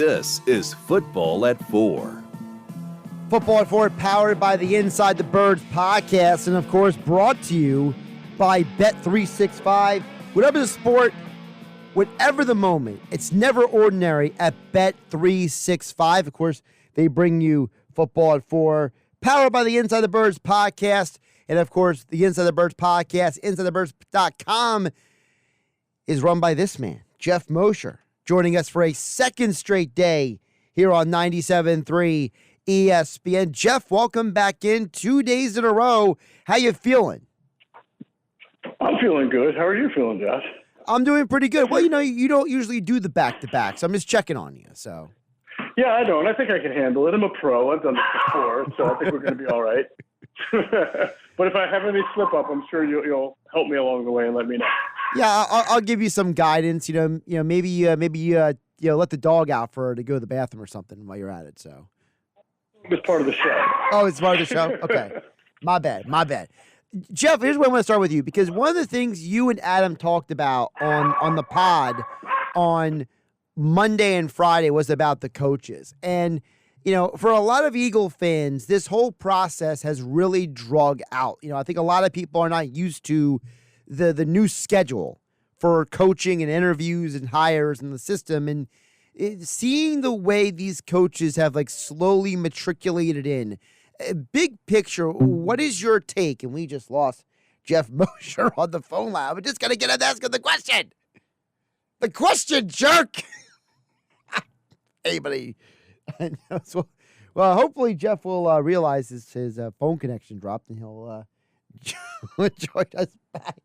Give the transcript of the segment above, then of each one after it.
This is Football at 4. Football at 4, powered by the Inside the Birds podcast, and of course brought to you by Bet365. Whatever the sport, whatever the moment, it's never ordinary at Bet365. Of course, they bring you Football at 4, powered by the Inside the Birds podcast. And of course, the Inside the Birds podcast, InsideTheBirds.com, is run by this man, Jeff Mosher, joining us for a second straight day here on 97.3 ESPN. Jeff, welcome back in 2 days in a row. How you feeling? I'm feeling good. How are you feeling, Josh? I'm doing pretty good. Well, you don't usually do the back-to-back, so I'm just checking on you. So. Yeah, I don't. I think I can handle it. I'm a pro. I've done this before, so I think we're going to be all right. But if I have any slip-up, I'm sure you'll help me along the way and let me know. Yeah, I'll give you some guidance. Maybe let the dog out for her to go to the bathroom or something while you're at it. So. It's part of the show. Oh, it's part of the show? Okay. My bad. Jeff, here's where I want to start with you, because one of the things you and Adam talked about on the pod on Monday and Friday was about the coaches. And, for a lot of Eagle fans, this whole process has really drug out. I think a lot of people are not used to the new schedule for coaching and interviews and hires in the system. And seeing the way these coaches have slowly matriculated in, big picture, what is your take? And we just lost Jeff Mosher on the phone line. We're just going to get him asking the question. The question, jerk. Anybody? Well, hopefully Jeff will realize his phone connection dropped and he'll join us back.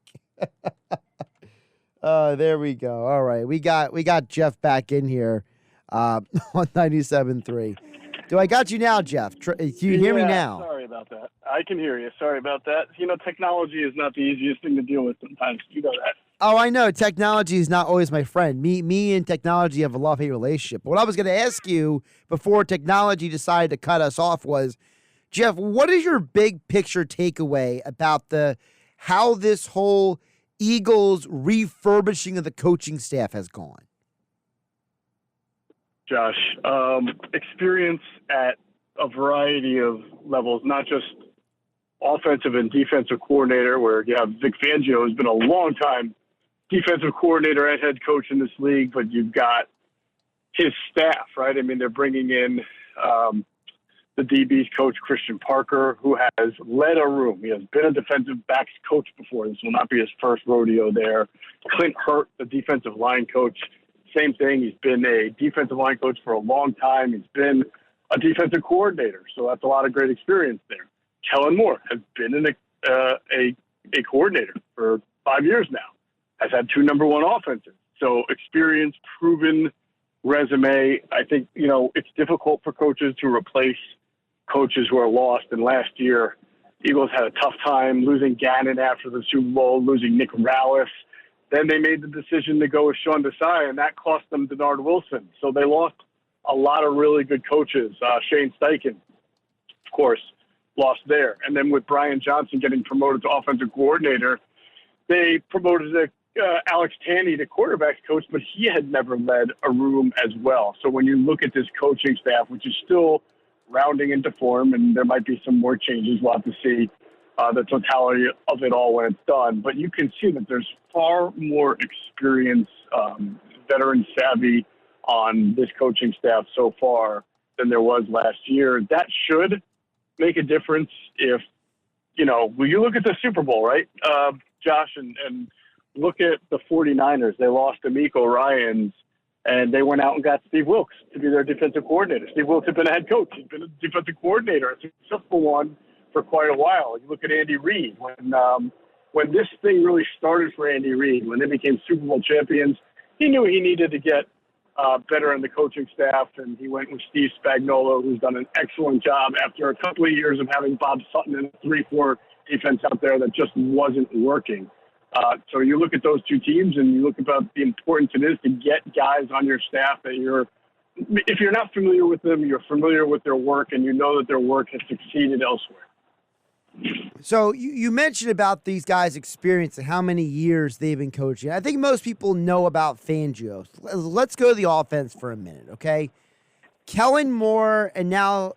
There we go. All right. We got Jeff back in here on 97.3. Do I got you now, Jeff? Do you hear me now? Sorry about that. I can hear you. Sorry about that. Technology is not the easiest thing to deal with sometimes. You know that. Oh, I know. Technology is not always my friend. Me and technology have a love-hate relationship. But what I was going to ask you before technology decided to cut us off was, Jeff, what is your big picture takeaway about how this whole Eagles refurbishing of the coaching staff has gone? Josh, experience at a variety of levels, not just offensive and defensive coordinator, where you have Vic Fangio, who's been a long time defensive coordinator and head coach in this league, but you've got his staff, right? I mean, they're bringing in the DB's coach, Christian Parker, who has led a room. He has been a defensive backs coach before. This will not be his first rodeo there. Clint Hurt, the defensive line coach, same thing. He's been a defensive line coach for a long time. He's been a defensive coordinator, so that's a lot of great experience there. Kellen Moore has been a coordinator for 5 years now, has had 2 number 1 offenses. So experience, proven resume. I think, it's difficult for coaches to replace coaches who are lost. And last year, Eagles had a tough time losing Gannon after the Super Bowl, losing Nick Rallis. Then they made the decision to go with Sean Desai, and that cost them Denard Wilson. So they lost a lot of really good coaches. Shane Steichen, of course, lost there. And then with Brian Johnson getting promoted to offensive coordinator, they promoted Alex Tanney to quarterbacks coach, but he had never led a room as well. So when you look at this coaching staff, which is still rounding into form, and there might be some more changes, we'll have to see the totality of it all when it's done. But you can see that there's far more experience, veteran savvy on this coaching staff so far than there was last year. That should make a difference if, when you look at the Super Bowl, right, Josh, and look at the 49ers. They lost D'Amico Ryans, and they went out and got Steve Wilks to be their defensive coordinator. Steve Wilks had been a head coach. He's been a defensive coordinator, a successful one for quite a while. You look at Andy Reid. When this thing really started for Andy Reid, when they became Super Bowl champions, he knew he needed to get better in the coaching staff, and he went with Steve Spagnuolo, who's done an excellent job after a couple of years of having Bob Sutton in a 3-4 defense out there that just wasn't working. So you look at those two teams and you look about the importance it is to get guys on your staff that if you're not familiar with them, you're familiar with their work and you know that their work has succeeded elsewhere. So you mentioned about these guys' experience and how many years they've been coaching. I think most people know about Fangio. Let's go to the offense for a minute, okay? Kellen Moore and now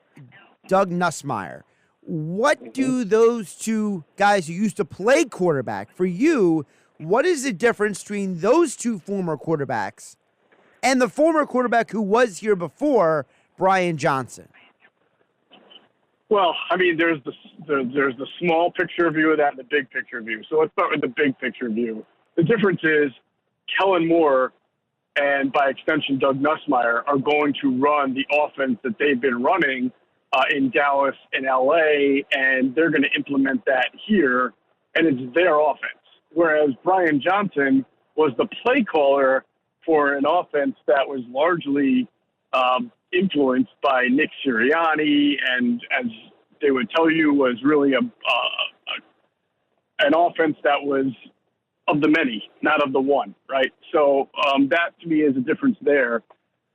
Doug Nussmeier. What do those two guys who used to play quarterback, for you, what is the difference between those two former quarterbacks and the former quarterback who was here before, Brian Johnson? Well, I mean, there's the small picture view of that and the big picture view. So let's start with the big picture view. The difference is Kellen Moore and, by extension, Doug Nussmeier are going to run the offense that they've been running in Dallas and LA, and they're going to implement that here, and it's their offense. Whereas Brian Johnson was the play caller for an offense that was largely influenced by Nick Sirianni, and as they would tell you, was really an offense that was of the many, not of the one, right? So that to me is a difference there.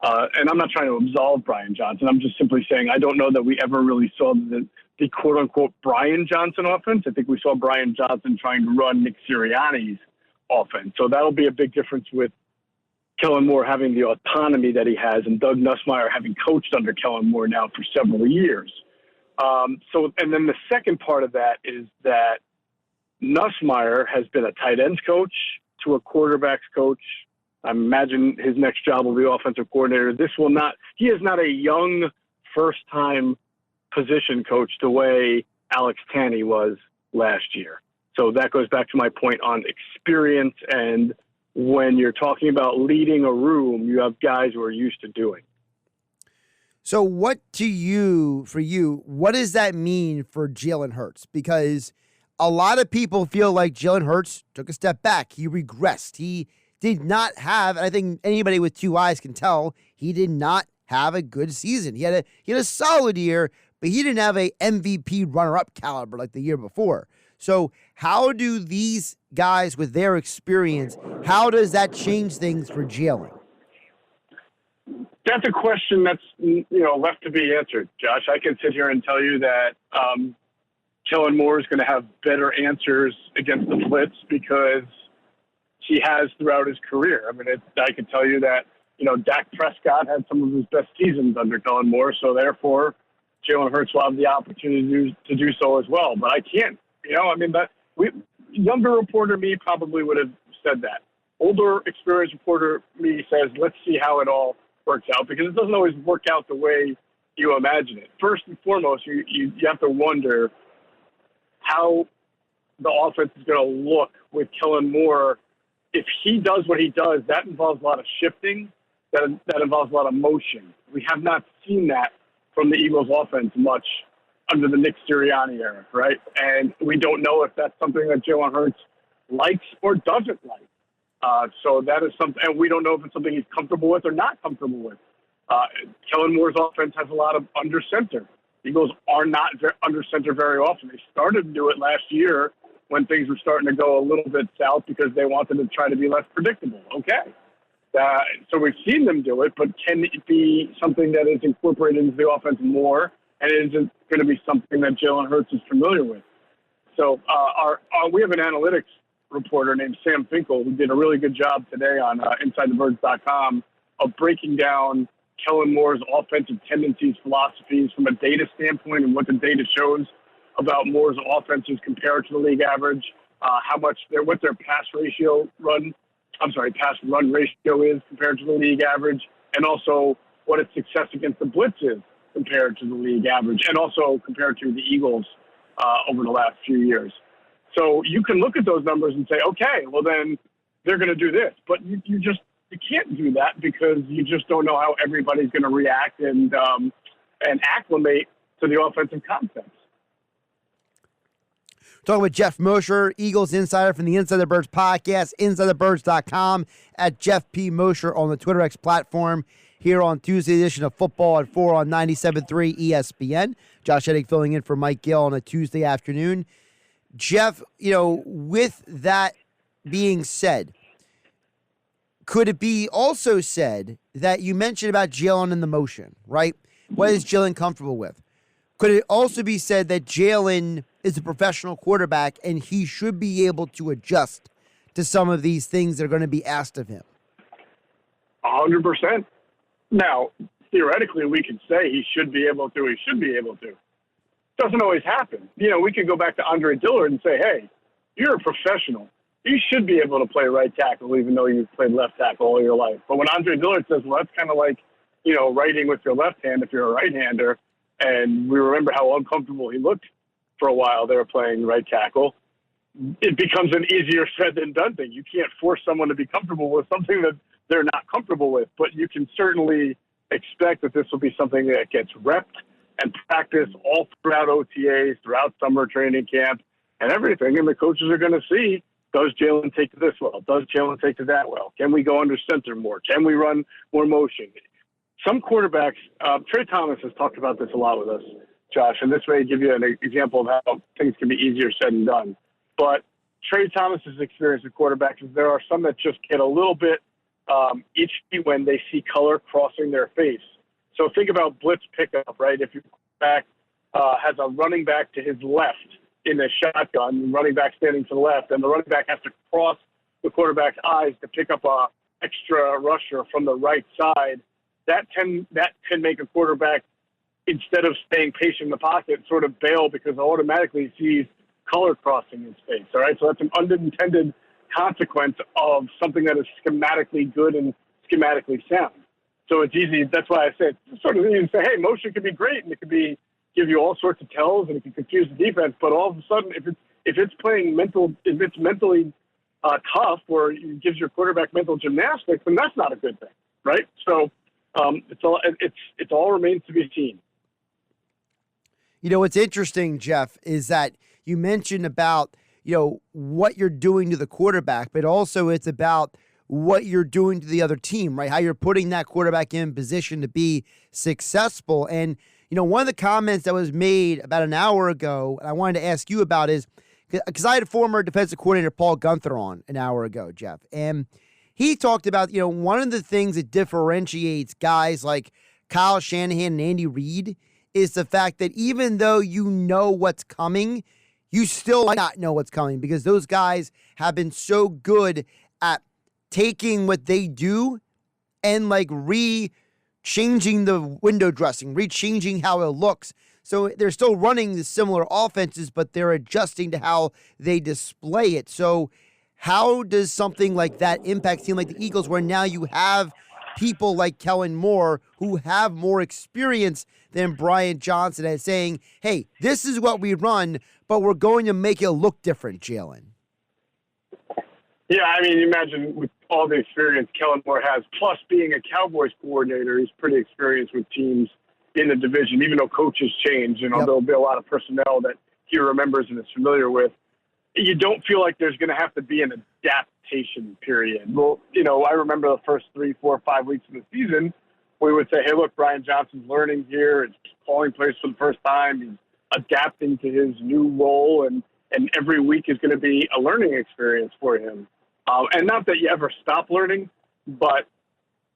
And I'm not trying to absolve Brian Johnson. I'm just simply saying I don't know that we ever really saw the quote-unquote Brian Johnson offense. I think we saw Brian Johnson trying to run Nick Sirianni's offense. So that'll be a big difference with Kellen Moore having the autonomy that he has and Doug Nussmeier having coached under Kellen Moore now for several years. And then the second part of that is that Nussmeier has been a tight ends coach to a quarterback's coach. I imagine his next job will be offensive coordinator. He is not a young first-time position coach the way Alex Tanney was last year. So that goes back to my point on experience, and when you're talking about leading a room, you have guys who are used to doing. So what does that mean for Jalen Hurts? Because a lot of people feel like Jalen Hurts took a step back. He regressed. He did not have, and I think anybody with two eyes can tell, he did not have a good season. He had a solid year, but he didn't have a MVP runner-up caliber like the year before. So how do these guys with their experience, how does that change things for Jalen? That's a question that's left to be answered, Josh. I can sit here and tell you that Kellen Moore is going to have better answers against the blitz because he has throughout his career. I mean, I can tell you that, Dak Prescott had some of his best seasons under Kellen Moore, so therefore Jalen Hurts will have the opportunity to do so as well. But I can't, younger reporter me probably would have said that. Older, experienced reporter me says, let's see how it all works out, because it doesn't always work out the way you imagine it. First and foremost, you have to wonder how the offense is going to look with Kellen Moore. If he does what he does, that involves a lot of shifting. That involves a lot of motion. We have not seen that from the Eagles offense much under the Nick Sirianni era, right? And we don't know if that's something that Jalen Hurts likes or doesn't like. So that is something, and we don't know if it's something he's comfortable with or not comfortable with. Kellen Moore's offense has a lot of under center. Eagles are not under center very often. They started to do it last year when things were starting to go a little bit south because they wanted to try to be less predictable. Okay. So we've seen them do it, but can it be something that is incorporated into the offense more, and it isn't going to be something that Jalen Hurts is familiar with? So we have an analytics reporter named Sam Finkel who did a really good job today on InsideTheBirds.com of breaking down Kellen Moore's offensive tendencies, philosophies from a data standpoint and what the data shows about Moore's offenses compared to the league average, what their pass run ratio is compared to the league average, and also what its success against the blitz is compared to the league average, and also compared to the Eagles over the last few years. So you can look at those numbers and say, okay, well then they're going to do this, but you can't do that because you just don't know how everybody's going to react and acclimate to the offensive concepts. Talking with Jeff Mosher, Eagles insider from the Inside the Birds podcast, InsideTheBirds.com, at Jeff P. Mosher on the Twitter X platform, here on Tuesday edition of Football at 4 on 97.3 ESPN. Josh Eddick filling in for Mike Gill on a Tuesday afternoon. Jeff, with that being said, could it be also said that you mentioned about Jalen and the motion, right? What is Jalen comfortable with? Could it also be said that Jalen is a professional quarterback, and he should be able to adjust to some of these things that are going to be asked of him. 100%. Now, theoretically, we could say he should be able to. Doesn't always happen. We could go back to Andre Dillard and say, hey, you're a professional. You should be able to play right tackle even though you've played left tackle all your life. But when Andre Dillard says, well, that's kind of like, writing with your left hand if you're a right-hander, and we remember how uncomfortable he looked for a while they were playing right tackle, it becomes an easier said than done thing. You can't force someone to be comfortable with something that they're not comfortable with, but you can certainly expect that this will be something that gets repped and practiced all throughout OTAs, throughout summer training camp, and everything. And the coaches are going to see, does Jalen take to this well? Does Jalen take to that well? Can we go under center more? Can we run more motion? Some quarterbacks, Trey Thomas has talked about this a lot with us, Josh, and this may give you an example of how things can be easier said than done. But Trey Thomas's experience with quarterbacks is there are some that just get a little bit itchy when they see color crossing their face. So think about blitz pickup, right? If your quarterback has a running back to his left in the shotgun, running back standing to the left, and the running back has to cross the quarterback's eyes to pick up a extra rusher from the right side, that can make a quarterback, instead of staying patient in the pocket, sort of bail because automatically he sees color crossing in space. All right, so that's an unintended consequence of something that is schematically good and schematically sound. So it's easy. That's why I said sort of easy to say, hey, motion can be great and it can give you all sorts of tells and it can confuse the defense. But all of a sudden, if it's mentally tough or it gives your quarterback mental gymnastics, then that's not a good thing, right? So it all remains to be seen. What's interesting, Jeff, is that you mentioned about, what you're doing to the quarterback, but also it's about what you're doing to the other team, right? How you're putting that quarterback in position to be successful. And, one of the comments that was made about an hour ago, and I wanted to ask you about is, because I had former defensive coordinator Paul Gunther on an hour ago, Jeff, and he talked about, one of the things that differentiates guys like Kyle Shanahan and Andy Reid is the fact that even though you know what's coming, you still might not know what's coming because those guys have been so good at taking what they do and changing the window dressing, changing how it looks. So they're still running the similar offenses, but they're adjusting to how they display it. So how does something like that impact a team like the Eagles, where now you have people like Kellen Moore who have more experience than Brian Johnson at saying, hey, this is what we run, but we're going to make it look different, Jalen? Yeah, I mean, imagine with all the experience Kellen Moore has, plus being a Cowboys coordinator, he's pretty experienced with teams in the division, even though coaches change, and there'll be a lot of personnel that he remembers and is familiar with. You don't feel like there's going to have to be an adaptation period. Well, I remember the first 3, 4, 5 weeks of the season, we would say, hey, look, Brian Johnson's learning here. It's calling plays for the first time. He's adapting to his new role, and every week is going to be a learning experience for him. And not that you ever stop learning, but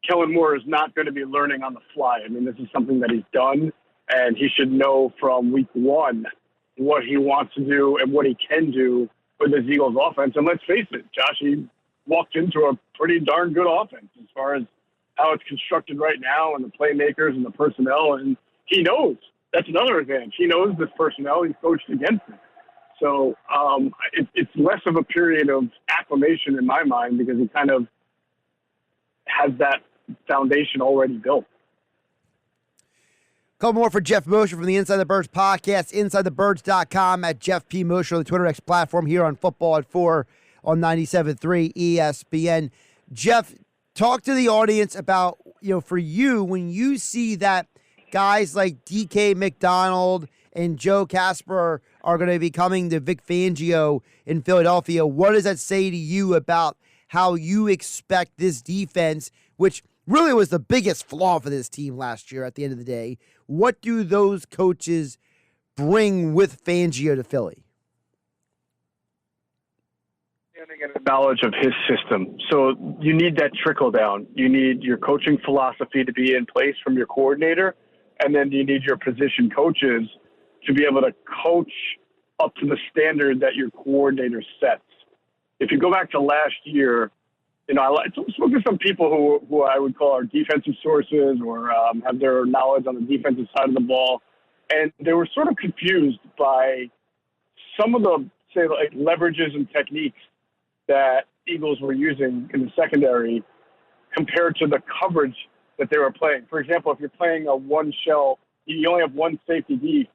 Kellen Moore is not going to be learning on the fly. I mean, this is something that he's done, and he should know from week one what he wants to do and what he can do with his Eagles offense. And let's face it, Josh, he walked into a pretty darn good offense as far as how it's constructed right now and the playmakers and the personnel. And he knows. That's another advantage. He knows this personnel. He's coached against it. So it's less of a period of acclimation in my mind because he kind of has that foundation already built. Couple more for Jeff Mosher from the Inside the Birds podcast, InsideTheBirds.com, at Jeff P. Mosher on the Twitter X platform, here on Football at 4 on 97.3 ESPN. Jeff, talk to the audience about, for you, when you see that guys like DK McDonald and Joe Casper are going to be coming to Vic Fangio in Philadelphia, what does that say to you about how you expect this defense, which really was the biggest flaw for this team last year at the end of the day? What do those coaches bring with Fangio to Philly? And a knowledge of his system. So you need that trickle down. You need your coaching philosophy to be in place from your coordinator, and then you need your position coaches to be able to coach up to the standard that your coordinator sets. If you go back to last year, I spoke to some people who I would call our defensive sources or have their knowledge on the defensive side of the ball, and they were sort of confused by some of the, say, like leverages and techniques that Eagles were using in the secondary compared to the coverage that they were playing. For example, if you're playing a one shell, you only have one safety deep,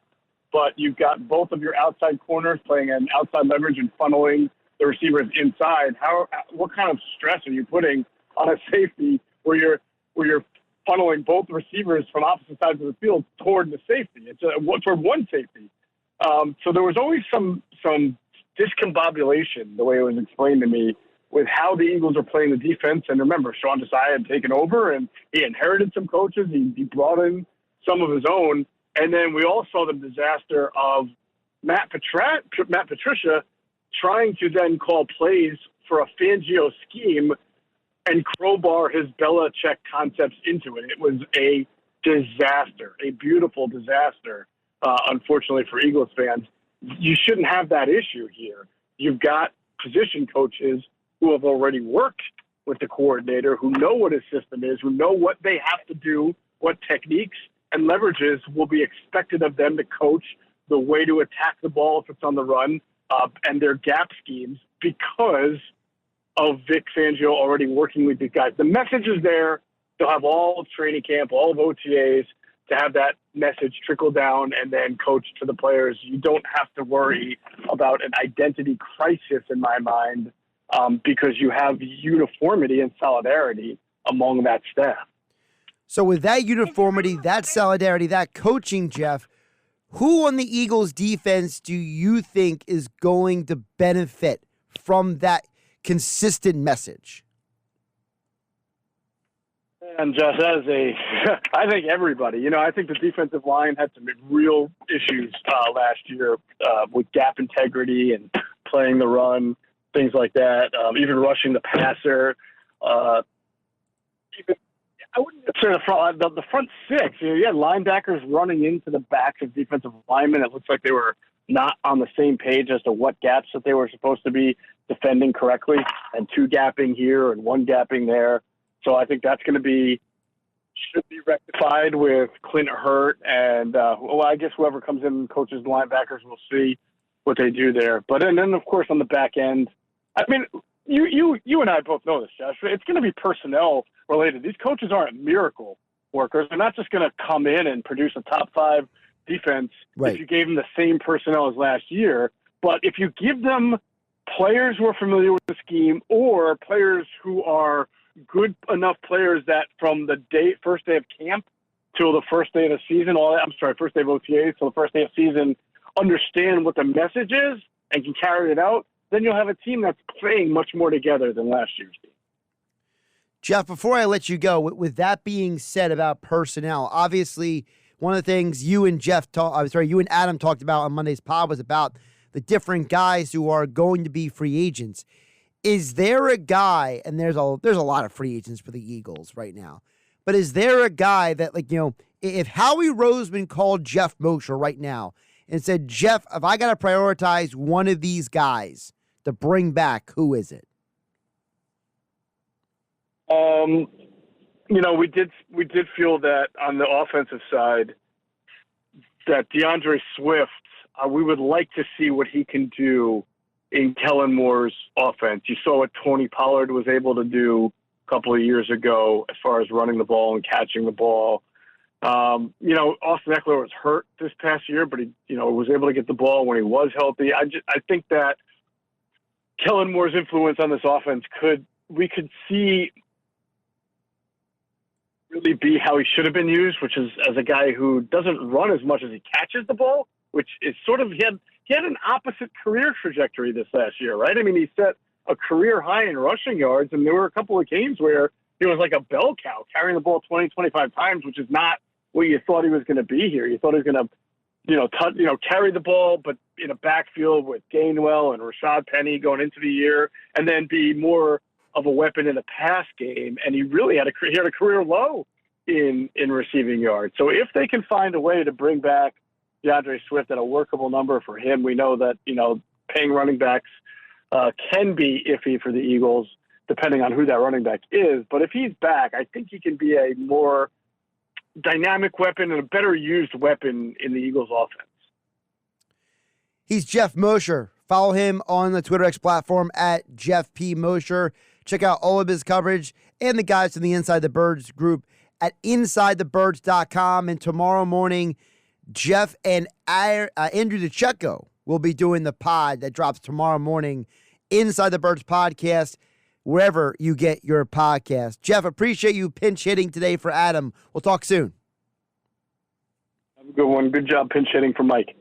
but you've got both of your outside corners playing an outside leverage and funneling the receivers inside. What kind of stress are you putting on a safety where you're funneling both receivers from opposite sides of the field toward the safety? It's toward one safety. So there was always some discombobulation, the way it was explained to me, with how the Eagles are playing the defense. And remember, Sean Desai had taken over, and he inherited some coaches. He brought in some of his own. And then we all saw the disaster of Matt Patricia trying to then call plays for a Fangio scheme and crowbar his Belichick concepts into it. It was a disaster, a beautiful disaster, unfortunately for Eagles fans. You shouldn't have that issue here. You've got position coaches who have already worked with the coordinator, who know what his system is, who know what they have to do, what techniques and leverages will be expected of them to coach, the way to attack the ball if it's on the run, and their gap schemes, because of Vic Fangio already working with these guys. The message is there. They'll have all of training camp, all of OTAs, to have that message trickle down and then coach to the players. You don't have to worry about an identity crisis in my mind, because you have uniformity and solidarity among that staff. So with that uniformity, that solidarity, that coaching, Jeff, who on the Eagles defense do you think is going to benefit from that consistent message? And Josh, I think everybody. I think the defensive line had some real issues last year with gap integrity and playing the run, things like that. Even rushing the passer. I wouldn't say the front six. You had linebackers running into the backs of defensive linemen. It looks like they were not on the same page as to what gaps that they were supposed to be defending correctly, and two gapping here and one gapping there. So I think that's going to should be rectified with Clint Hurt, and I guess whoever comes in and coaches the linebackers, will see what they do there. But and then of course on the back end, I mean, you and I both know this, Josh. It's going to be personnel related. These coaches aren't miracle workers. They're not just going to come in and produce a top 5 defense if you gave them the same personnel as last year. But if you give them players who are familiar with the scheme, or players who are good enough players that from the first day of camp till the first day of the season, first day of OTAs till the first day of season, understand what the message is and can carry it out, then you'll have a team that's playing much more together than last year's team. Jeff, before I let you go, with that being said about personnel, obviously one of the things you and Adam talked about on Monday's pod was about the different guys who are going to be free agents. Is there a guy, and there's a lot of free agents for the Eagles right now, but is there a guy that, if Howie Roseman called Jeff Mosher right now and said, Jeff, if I got to prioritize one of these guys to bring back, who is it? We did feel that on the offensive side that DeAndre Swift, we would like to see what he can do in Kellen Moore's offense. You saw what Tony Pollard was able to do a couple of years ago as far as running the ball and catching the ball. Austin Ekeler was hurt this past year, but he, was able to get the ball when he was healthy. I think that Kellen Moore's influence on this offense we could see really be how he should have been used, which is as a guy who doesn't run as much as he catches the ball, which is sort of, he had an opposite career trajectory this last year, right? I mean, he set a career high in rushing yards, and there were a couple of games where he was like a bell cow carrying the ball 20, 25 times, which is not what you thought he was going to be here. You thought he was going to, carry the ball, but in a backfield with Gainwell and Rashad Penny going into the year, and then be more of a weapon in the pass game. And he really had a career low in receiving yards. So if they can find a way to bring back DeAndre Swift at a workable number for him. We know that, paying running backs can be iffy for the Eagles, depending on who that running back is. But if he's back, I think he can be a more dynamic weapon and a better used weapon in the Eagles offense. He's Jeff Mosher. Follow him on the Twitter X platform at Jeff P. Mosher. Check out all of his coverage and the guys from the Inside the Birds group at InsideTheBirds.com. And tomorrow morning, Jeff and Andrew DeCecco will be doing the pod that drops tomorrow morning, Inside the Birds podcast, wherever you get your podcast. Jeff, appreciate you pinch hitting today for Adam. We'll talk soon. Have a good one. Good job pinch hitting for Mike.